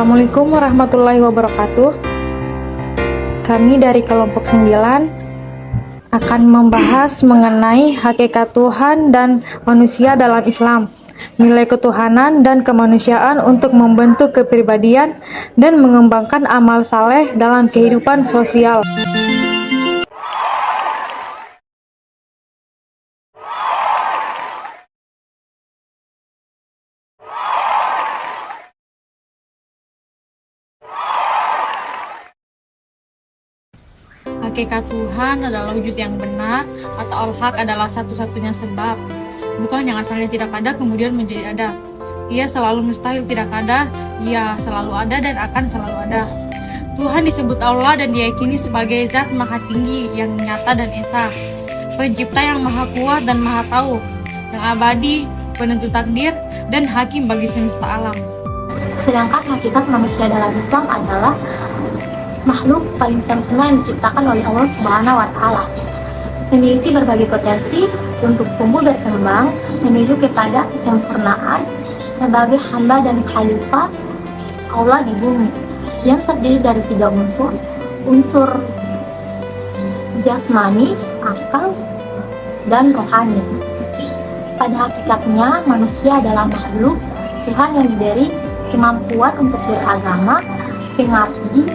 Assalamualaikum warahmatullahi wabarakatuh. Kami dari kelompok 9 akan membahas mengenai hakikat Tuhan dan manusia dalam Islam, nilai ketuhanan dan kemanusiaan untuk membentuk kepribadian dan mengembangkan amal saleh dalam kehidupan sosial. Hakikat Tuhan adalah wujud yang benar, atau al-haq adalah satu-satunya sebab. Bukan yang asalnya tidak ada kemudian menjadi ada. Ia selalu mustahil tidak ada, ia selalu ada dan akan selalu ada. Tuhan disebut Allah dan diyakini sebagai zat maha tinggi yang nyata dan esa, pencipta yang maha kuat dan maha tahu, yang abadi, penentu takdir, dan hakim bagi semesta alam. Sedangkan hakikat manusia dalam Islam adalah makhluk paling sempurna yang diciptakan oleh Allah Subhanahu wa Ta'ala, memiliki berbagai potensi untuk tumbuh berkembang menuju kepada kesempurnaan sebagai hamba dan khalifah Allah di bumi, yang terdiri dari 3 unsur jasmani, akal, dan rohani. Pada hakikatnya, manusia adalah makhluk Tuhan yang diberi kemampuan untuk beragama, pengabdi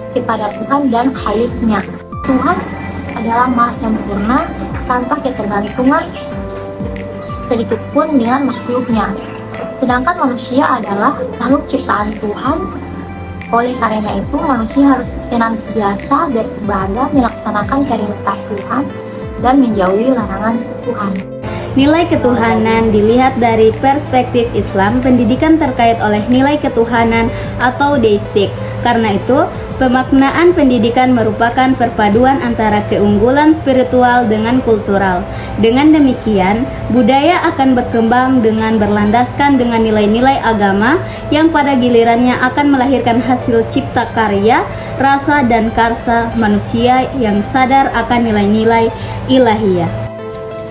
kepada Tuhan dan Khaliknya. Tuhan adalah maha sempurna tanpa ketergantungan sedikit pun dengan makhluknya. Sedangkan manusia adalah makhluk ciptaan Tuhan. Oleh karena itu, manusia harus senantiasa beribadah, melaksanakan perintah Tuhan, dan menjauhi larangan Tuhan. Nilai ketuhanan dilihat dari perspektif Islam, pendidikan terkait oleh nilai ketuhanan atau deistik. Karena itu, pemaknaan pendidikan merupakan perpaduan antara keunggulan spiritual dengan kultural. Dengan demikian, budaya akan berkembang dengan berlandaskan dengan nilai-nilai agama yang pada gilirannya akan melahirkan hasil cipta karya, rasa dan karsa manusia yang sadar akan nilai-nilai ilahiyah.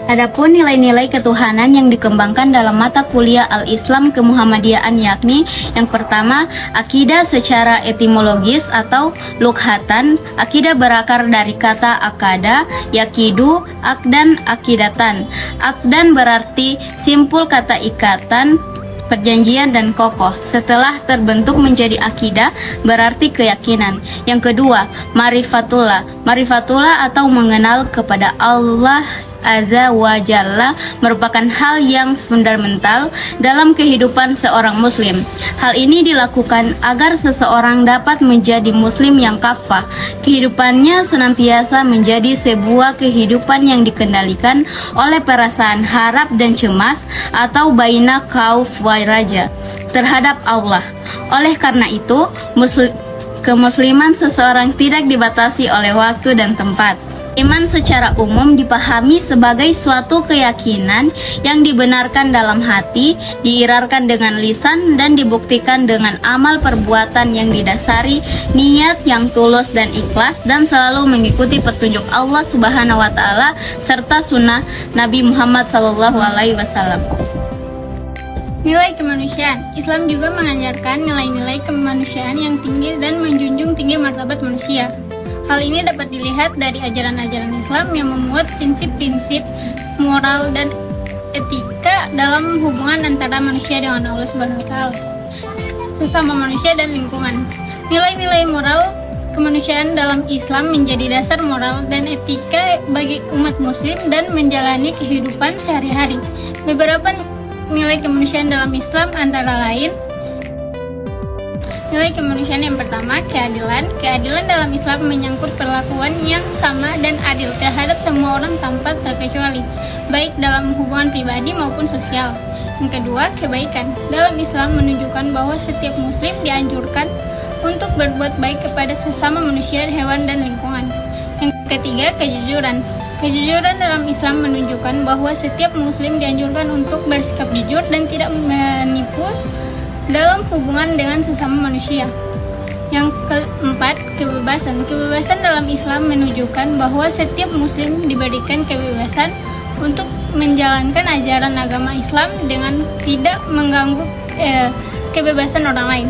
Adapun nilai-nilai ketuhanan yang dikembangkan dalam mata kuliah Al-Islam Kemuhammadiyaan, yakni yang pertama, akidah secara etimologis atau lughatan. Akidah berakar dari kata akada, yakidu, akdan, akidatan. Akdan berarti simpul kata ikatan, perjanjian dan kokoh. Setelah terbentuk menjadi akidah berarti keyakinan. Yang kedua, marifatullah. Marifatullah atau mengenal kepada Allah Azza wa Jalla merupakan hal yang fundamental dalam kehidupan seorang muslim. Hal ini dilakukan agar seseorang dapat menjadi muslim yang kafah. Kehidupannya senantiasa menjadi sebuah kehidupan yang dikendalikan oleh perasaan harap dan cemas atau baina khauf wa raja terhadap Allah. Oleh karena itu, kemusliman seseorang tidak dibatasi oleh waktu dan tempat. Iman secara umum dipahami sebagai suatu keyakinan yang dibenarkan dalam hati, diirarkan dengan lisan, dan dibuktikan dengan amal perbuatan yang didasari niat yang tulus dan ikhlas, dan selalu mengikuti petunjuk Allah Subhanahu wa Ta'ala serta sunnah Nabi Muhammad SAW. Nilai kemanusiaan. Islam juga mengajarkan nilai-nilai kemanusiaan yang tinggi dan menjunjung tinggi martabat manusia. Hal ini dapat dilihat dari ajaran-ajaran Islam yang memuat prinsip-prinsip moral dan etika dalam hubungan antara manusia dengan Allah Subhanahu wa Ta'ala, sesama manusia dan lingkungan. Nilai-nilai moral kemanusiaan dalam Islam menjadi dasar moral dan etika bagi umat muslim dan menjalani kehidupan sehari-hari. Beberapa nilai kemanusiaan dalam Islam antara lain: nilai kemanusiaan yang pertama, keadilan. Keadilan dalam Islam menyangkut perlakuan yang sama dan adil terhadap semua orang tanpa terkecuali, baik dalam hubungan pribadi maupun sosial. Yang kedua, kebaikan. Dalam Islam menunjukkan bahwa setiap muslim dianjurkan untuk berbuat baik kepada sesama manusia, hewan, dan lingkungan. Yang ketiga, kejujuran. Kejujuran dalam Islam menunjukkan bahwa setiap muslim dianjurkan untuk bersikap jujur dan tidak menipu dalam hubungan dengan sesama manusia. Yang keempat, kebebasan. Kebebasan dalam Islam menunjukkan bahwa setiap muslim diberikan kebebasan untuk menjalankan ajaran agama Islam dengan tidak mengganggu kebebasan orang lain.